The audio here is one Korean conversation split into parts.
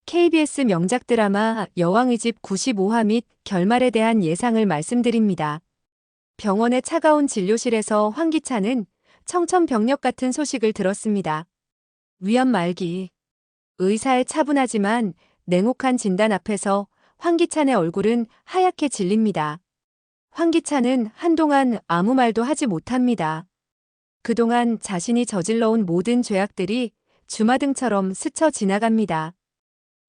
KBS 명작 드라마 여왕의 집 95화 및 결말에 대한 예상을 말씀드립니다. 병원의 차가운 진료실에서 황기찬은 청천벽력 같은 소식을 들었습니다. 위암 말기. 의사의 차분하지만 냉혹한 진단 앞에서 황기찬의 얼굴은 하얗게 질립니다. 황기찬은 한동안 아무 말도 하지 못합니다. 그동안 자신이 저질러온 모든 죄악들이 주마등처럼 스쳐 지나갑니다.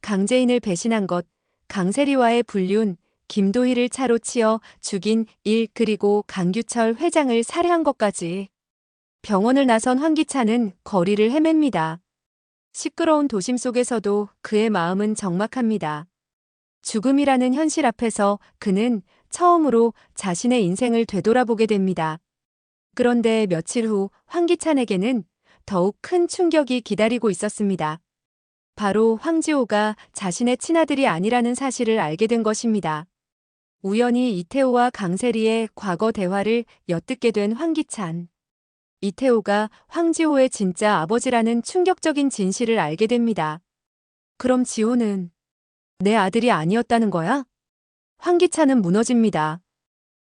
강재인을 배신한 것, 강세리와의 불륜, 김도희를 차로 치어 죽인 일, 그리고 강규철 회장을 살해한 것까지. 병원을 나선 황기찬은 거리를 헤맵니다. 시끄러운 도심 속에서도 그의 마음은 적막합니다. 죽음이라는 현실 앞에서 그는 처음으로 자신의 인생을 되돌아보게 됩니다. 그런데 며칠 후 황기찬에게는 더욱 큰 충격이 기다리고 있었습니다. 바로 황지호가 자신의 친아들이 아니라는 사실을 알게 된 것입니다. 우연히 이태호와 강세리의 과거 대화를 엿듣게 된 황기찬. 이태호가 황지호의 진짜 아버지라는 충격적인 진실을 알게 됩니다. 그럼 지호는 내 아들이 아니었다는 거야? 황기찬은 무너집니다.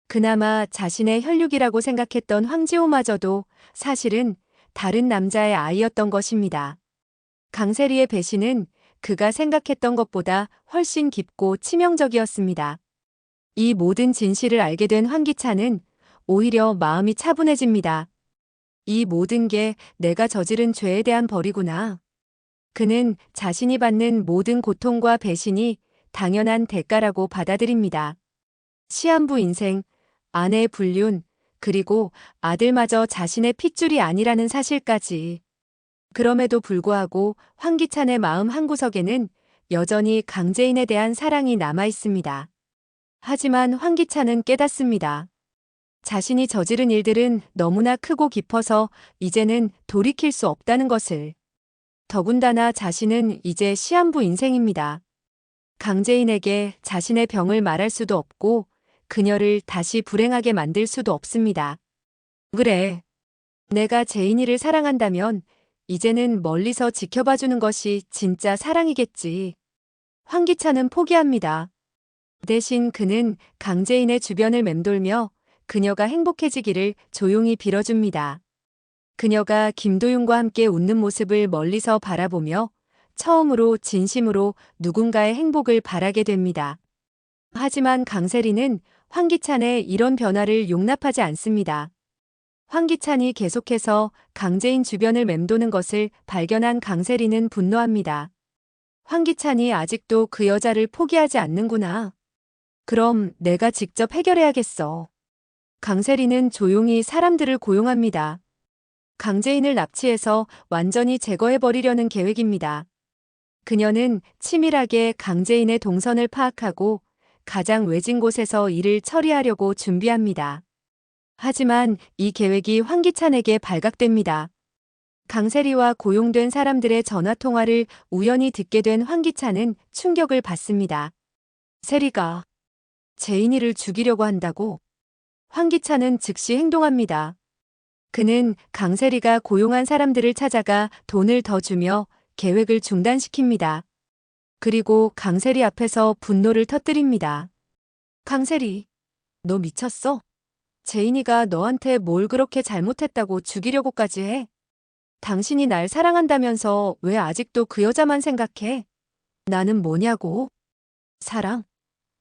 그나마 자신의 혈육이라고 생각했던 황지호마저도 사실은 다른 남자의 아이였던 것입니다. 강세리의 배신은 그가 생각했던 것보다 훨씬 깊고 치명적이었습니다. 이 모든 진실을 알게 된 황기찬은 오히려 마음이 차분해집니다. 이 모든 게 내가 저지른 죄에 대한 벌이구나. 그는 자신이 받는 모든 고통과 배신이 당연한 대가라고 받아들입니다. 시한부 인생, 아내의 불륜, 그리고 아들마저 자신의 핏줄이 아니라는 사실까지. 그럼에도 불구하고 황기찬의 마음 한구석에는 여전히 강재인에 대한 사랑이 남아 있습니다. 하지만 황기찬은 깨닫습니다. 자신이 저지른 일들은 너무나 크고 깊어서 이제는 돌이킬 수 없다는 것을. 더군다나 자신은 이제 시한부 인생입니다. 강재인에게 자신의 병을 말할 수도 없고 그녀를 다시 불행하게 만들 수도 없습니다. 그래. 내가 재인이를 사랑한다면 이제는 멀리서 지켜봐주는 것이 진짜 사랑이겠지. 황기찬은 포기합니다. 대신 그는 강재인의 주변을 맴돌며 그녀가 행복해지기를 조용히 빌어줍니다. 그녀가 김도윤과 함께 웃는 모습을 멀리서 바라보며 처음으로 진심으로 누군가의 행복을 바라게 됩니다. 하지만 강세리는 황기찬의 이런 변화를 용납하지 않습니다. 황기찬이 계속해서 강재인 주변을 맴도는 것을 발견한 강세리는 분노합니다. 황기찬이 아직도 그 여자를 포기하지 않는구나. 그럼 내가 직접 해결해야겠어. 강세리는 조용히 사람들을 고용합니다. 강재인을 납치해서 완전히 제거해버리려는 계획입니다. 그녀는 치밀하게 강재인의 동선을 파악하고 가장 외진 곳에서 일을 처리하려고 준비합니다. 하지만 이 계획이 황기찬에게 발각됩니다. 강세리와 고용된 사람들의 전화통화를 우연히 듣게 된 황기찬은 충격을 받습니다. 세리가 재인이를 죽이려고 한다고? 황기찬은 즉시 행동합니다. 그는 강세리가 고용한 사람들을 찾아가 돈을 더 주며 계획을 중단시킵니다. 그리고 강세리 앞에서 분노를 터뜨립니다. 강세리, 너 미쳤어? 재인이가 너한테 뭘 그렇게 잘못했다고 죽이려고까지 해? 당신이 날 사랑한다면서 왜 아직도 그 여자만 생각해? 나는 뭐냐고? 사랑?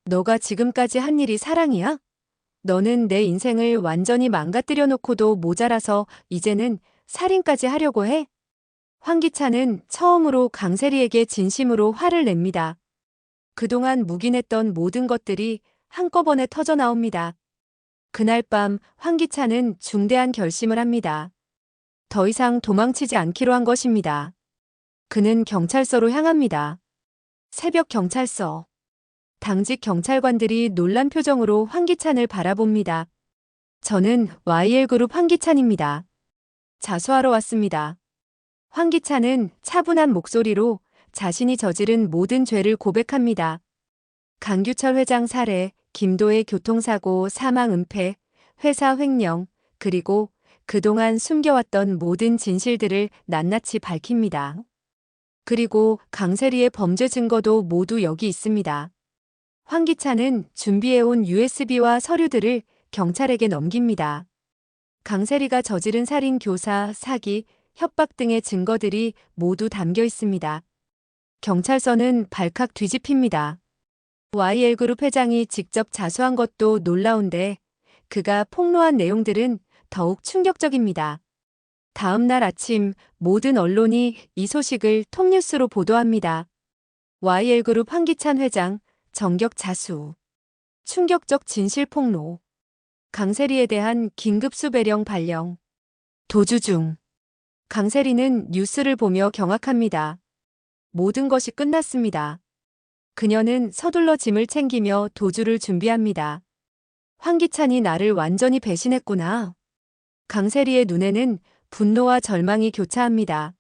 너가 지금까지 한 일이 사랑이야? 너는 내 인생을 완전히 망가뜨려 놓고도 모자라서 이제는 살인까지 하려고 해? 황기찬은 처음으로 강세리에게 진심으로 화를 냅니다. 그동안 묵인했던 모든 것들이 한꺼번에 터져 나옵니다. 그날 밤 황기찬은 중대한 결심을 합니다. 더 이상 도망치지 않기로 한 것입니다. 그는 경찰서로 향합니다. 새벽 경찰서. 당직 경찰관들이 놀란 표정으로 황기찬을 바라봅니다. 저는 YL그룹 황기찬입니다. 자수하러 왔습니다. 황기찬은 차분한 목소리로 자신이 저지른 모든 죄를 고백합니다. 강규철 회장 살해, 김도혜 교통사고 사망 은폐, 회사 횡령, 그리고 그동안 숨겨왔던 모든 진실들을 낱낱이 밝힙니다. 그리고 강세리의 범죄 증거도 모두 여기 있습니다. 황기찬은 준비해온 USB와 서류들을 경찰에게 넘깁니다. 강세리가 저지른 살인, 교사, 사기, 협박 등의 증거들이 모두 담겨 있습니다. 경찰서는 발칵 뒤집힙니다. YL그룹 회장이 직접 자수한 것도 놀라운데 그가 폭로한 내용들은 더욱 충격적입니다. 다음 날 아침 모든 언론이 이 소식을 톱뉴스로 보도합니다. YL그룹 황기찬 회장 정격 자수. 충격적 진실 폭로. 강세리에 대한 긴급 수배령 발령. 도주 중. 강세리는 뉴스를 보며 경악합니다. 모든 것이 끝났습니다. 그녀는 서둘러 짐을 챙기며 도주를 준비합니다. 황기찬이 나를 완전히 배신했구나. 강세리의 눈에는 분노와 절망이 교차합니다.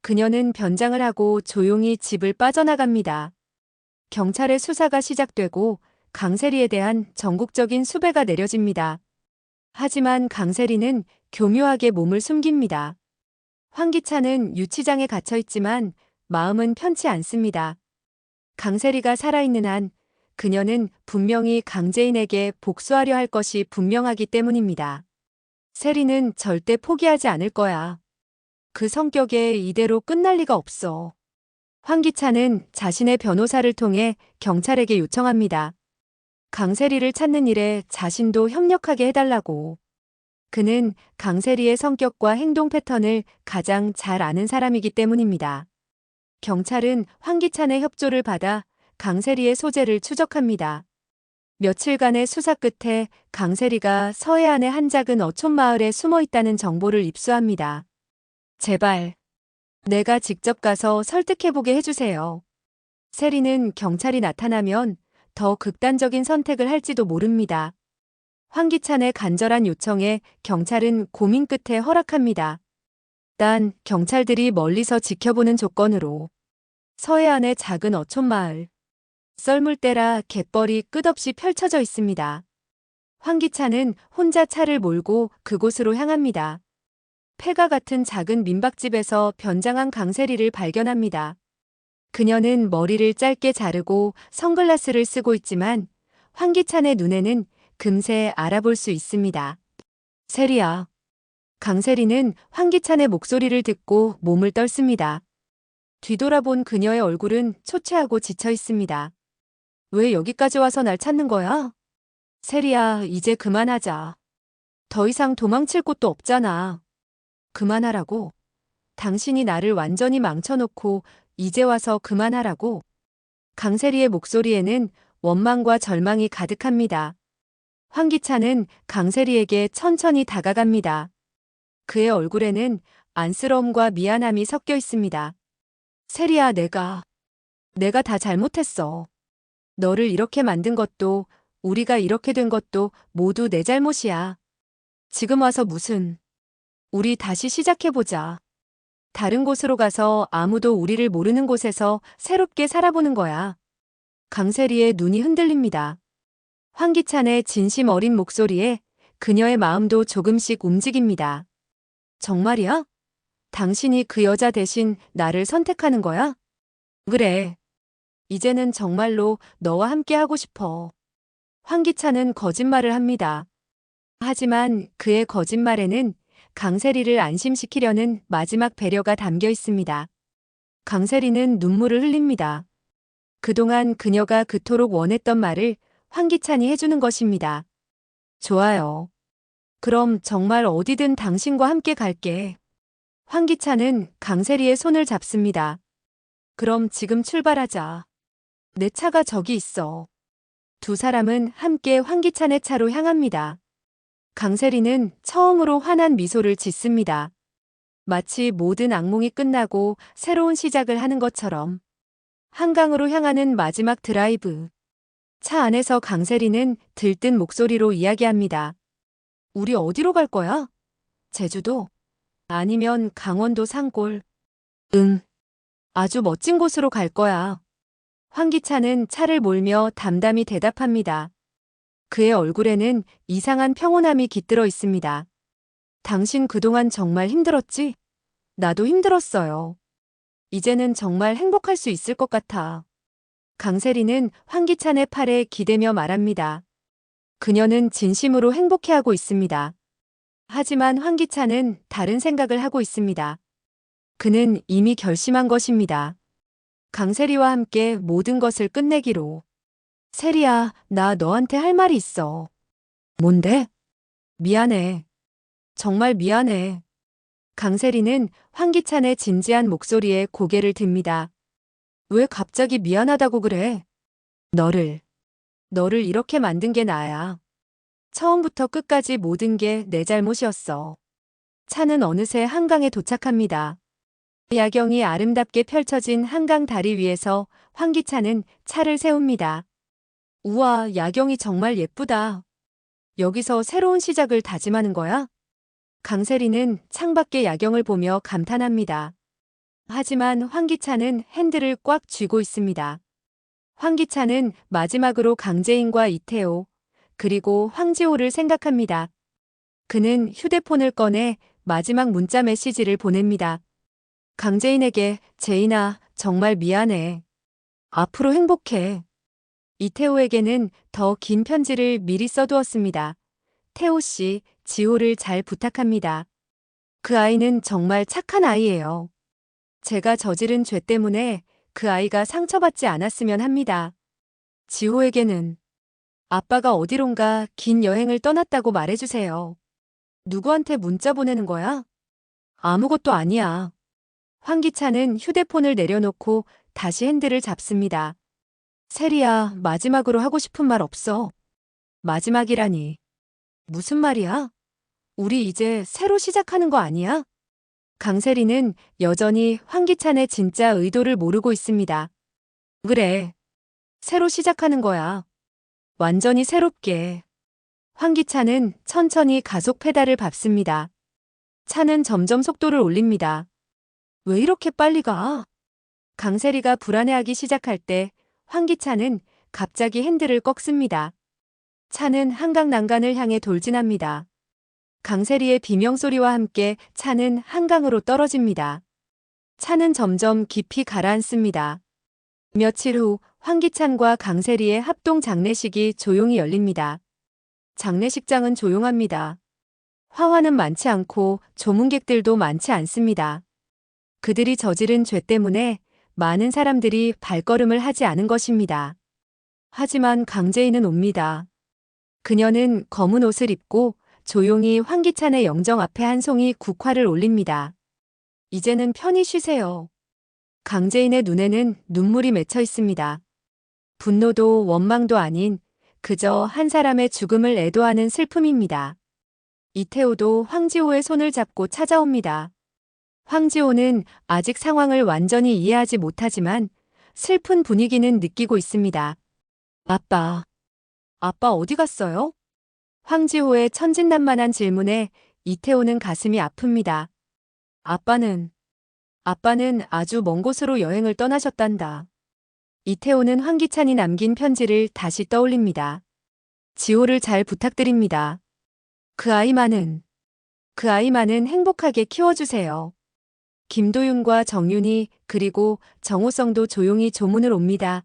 그녀는 변장을 하고 조용히 집을 빠져나갑니다. 경찰의 수사가 시작되고 강세리에 대한 전국적인 수배가 내려집니다. 하지만 강세리는 교묘하게 몸을 숨깁니다. 황기찬은 유치장에 갇혀 있지만 마음은 편치 않습니다. 강세리가 살아있는 한 그녀는 분명히 강재인에게 복수하려 할 것이 분명하기 때문입니다. 세리는 절대 포기하지 않을 거야. 그 성격에 이대로 끝날 리가 없어. 황기찬은 자신의 변호사를 통해 경찰에게 요청합니다. 강세리를 찾는 일에 자신도 협력하게 해달라고. 그는 강세리의 성격과 행동 패턴을 가장 잘 아는 사람이기 때문입니다. 경찰은 황기찬의 협조를 받아 강세리의 소재를 추적합니다. 며칠간의 수사 끝에 강세리가 서해안의 한 작은 어촌 마을에 숨어 있다는 정보를 입수합니다. 제발, 내가 직접 가서 설득해보게 해주세요. 세리는 경찰이 나타나면 더 극단적인 선택을 할지도 모릅니다. 황기찬의 간절한 요청에 경찰은 고민 끝에 허락합니다. 단 경찰들이 멀리서 지켜보는 조건으로. 서해안의 작은 어촌 마을. 썰물대라 갯벌이 끝없이 펼쳐져 있습니다. 황기찬은 혼자 차를 몰고 그곳으로 향합니다. 폐가 같은 작은 민박집에서 변장한 강세리를 발견합니다. 그녀는 머리를 짧게 자르고 선글라스를 쓰고 있지만 황기찬의 눈에는 금세 알아볼 수 있습니다. 세리야. 강세리는 황기찬의 목소리를 듣고 몸을 떨습니다. 뒤돌아본 그녀의 얼굴은 초췌하고 지쳐 있습니다. 왜 여기까지 와서 날 찾는 거야? 세리야, 이제 그만하자. 더 이상 도망칠 곳도 없잖아. 그만하라고? 당신이 나를 완전히 망쳐놓고 이제 와서 그만하라고? 강세리의 목소리에는 원망과 절망이 가득합니다. 황기찬은 강세리에게 천천히 다가갑니다. 그의 얼굴에는 안쓰러움과 미안함이 섞여 있습니다. 세리야, 내가 다 잘못했어. 너를 이렇게 만든 것도, 우리가 이렇게 된 것도 모두 내 잘못이야. 지금 와서 우리 다시 시작해보자. 다른 곳으로 가서 아무도 우리를 모르는 곳에서 새롭게 살아보는 거야. 강세리의 눈이 흔들립니다. 황기찬의 진심 어린 목소리에 그녀의 마음도 조금씩 움직입니다. 정말이야? 당신이 그 여자 대신 나를 선택하는 거야? 그래. 이제는 정말로 너와 함께 하고 싶어. 황기찬은 거짓말을 합니다. 하지만 그의 거짓말에는 강세리를 안심시키려는 마지막 배려가 담겨 있습니다. 강세리는 눈물을 흘립니다. 그동안 그녀가 그토록 원했던 말을 황기찬이 해주는 것입니다. 좋아요. 그럼 정말 어디든 당신과 함께 갈게. 황기찬은 강세리의 손을 잡습니다. 그럼 지금 출발하자. 내 차가 저기 있어. 두 사람은 함께 황기찬의 차로 향합니다. 강세리는 처음으로 환한 미소를 짓습니다. 마치 모든 악몽이 끝나고 새로운 시작을 하는 것처럼. 한강으로 향하는 마지막 드라이브. 차 안에서 강세리는 들뜬 목소리로 이야기합니다. 우리 어디로 갈 거야? 제주도? 아니면 강원도 산골? 응. 아주 멋진 곳으로 갈 거야. 황기찬은 차를 몰며 담담히 대답합니다. 그의 얼굴에는 이상한 평온함이 깃들어 있습니다. 당신 그동안 정말 힘들었지? 나도 힘들었어요. 이제는 정말 행복할 수 있을 것 같아. 강세리는 황기찬의 팔에 기대며 말합니다. 그녀는 진심으로 행복해하고 있습니다. 하지만 황기찬은 다른 생각을 하고 있습니다. 그는 이미 결심한 것입니다. 강세리와 함께 모든 것을 끝내기로. 세리야, 나 너한테 할 말이 있어. 뭔데? 미안해. 정말 미안해. 강세리는 황기찬의 진지한 목소리에 고개를 듭니다. 왜 갑자기 미안하다고 그래? 너를 이렇게 만든 게 나야. 처음부터 끝까지 모든 게 내 잘못이었어. 차는 어느새 한강에 도착합니다. 야경이 아름답게 펼쳐진 한강 다리 위에서 황기찬은 차를 세웁니다. 우와, 야경이 정말 예쁘다. 여기서 새로운 시작을 다짐하는 거야? 강세리는 창밖의 야경을 보며 감탄합니다. 하지만 황기찬은 핸들을 꽉 쥐고 있습니다. 황기찬은 마지막으로 강재인과 이태호, 그리고 황지호를 생각합니다. 그는 휴대폰을 꺼내 마지막 문자 메시지를 보냅니다. 강재인에게 재인아, 정말 미안해. 앞으로 행복해. 이태호에게는 더 긴 편지를 미리 써두었습니다. 태호 씨, 지호를 잘 부탁합니다. 그 아이는 정말 착한 아이예요. 제가 저지른 죄 때문에 그 아이가 상처받지 않았으면 합니다. 지호에게는 아빠가 어디론가 긴 여행을 떠났다고 말해주세요. 누구한테 문자 보내는 거야? 아무것도 아니야. 황기찬은 휴대폰을 내려놓고 다시 핸들을 잡습니다. 세리야, 마지막으로 하고 싶은 말 없어. 마지막이라니. 무슨 말이야? 우리 이제 새로 시작하는 거 아니야? 강세리는 여전히 황기찬의 진짜 의도를 모르고 있습니다. 그래. 새로 시작하는 거야. 완전히 새롭게. 황기찬은 천천히 가속 페달을 밟습니다. 차는 점점 속도를 올립니다. 왜 이렇게 빨리 가? 강세리가 불안해하기 시작할 때 황기찬은 갑자기 핸들을 꺾습니다. 차는 한강 난간을 향해 돌진합니다. 강세리의 비명소리와 함께 차는 한강으로 떨어집니다. 차는 점점 깊이 가라앉습니다. 며칠 후 황기찬과 강세리의 합동 장례식이 조용히 열립니다. 장례식장은 조용합니다. 화환은 많지 않고 조문객들도 많지 않습니다. 그들이 저지른 죄 때문에 많은 사람들이 발걸음을 하지 않은 것입니다. 하지만 강재인은 옵니다. 그녀는 검은 옷을 입고 조용히 황기찬의 영정 앞에 한 송이 국화를 올립니다. 이제는 편히 쉬세요. 강재인의 눈에는 눈물이 맺혀 있습니다. 분노도 원망도 아닌 그저 한 사람의 죽음을 애도하는 슬픔입니다. 이태호도 황지호의 손을 잡고 찾아옵니다. 황지호는 아직 상황을 완전히 이해하지 못하지만 슬픈 분위기는 느끼고 있습니다. 아빠 어디 갔어요? 황지호의 천진난만한 질문에 이태호는 가슴이 아픕니다. 아빠는 아주 먼 곳으로 여행을 떠나셨단다. 이태호는 황기찬이 남긴 편지를 다시 떠올립니다. 지호를 잘 부탁드립니다. 그 아이만은 행복하게 키워주세요. 김도윤과 정윤이 그리고 정호성도 조용히 조문을 옵니다.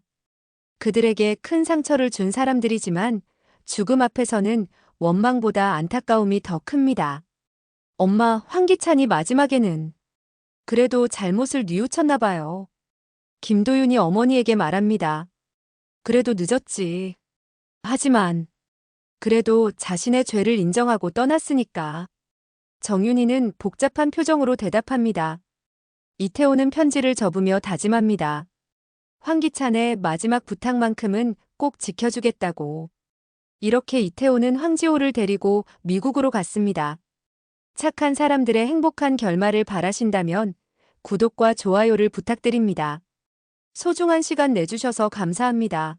그들에게 큰 상처를 준 사람들이지만 죽음 앞에서는 원망보다 안타까움이 더 큽니다. 엄마, 황기찬이 마지막에는 그래도 잘못을 뉘우쳤나 봐요. 김도윤이 어머니에게 말합니다. 그래도 늦었지. 하지만 그래도 자신의 죄를 인정하고 떠났으니까. 정윤이는 복잡한 표정으로 대답합니다. 이태호는 편지를 접으며 다짐합니다. 황기찬의 마지막 부탁만큼은 꼭 지켜주겠다고. 이렇게 이태호는 황지호를 데리고 미국으로 갔습니다. 착한 사람들의 행복한 결말을 바라신다면 구독과 좋아요를 부탁드립니다. 소중한 시간 내주셔서 감사합니다.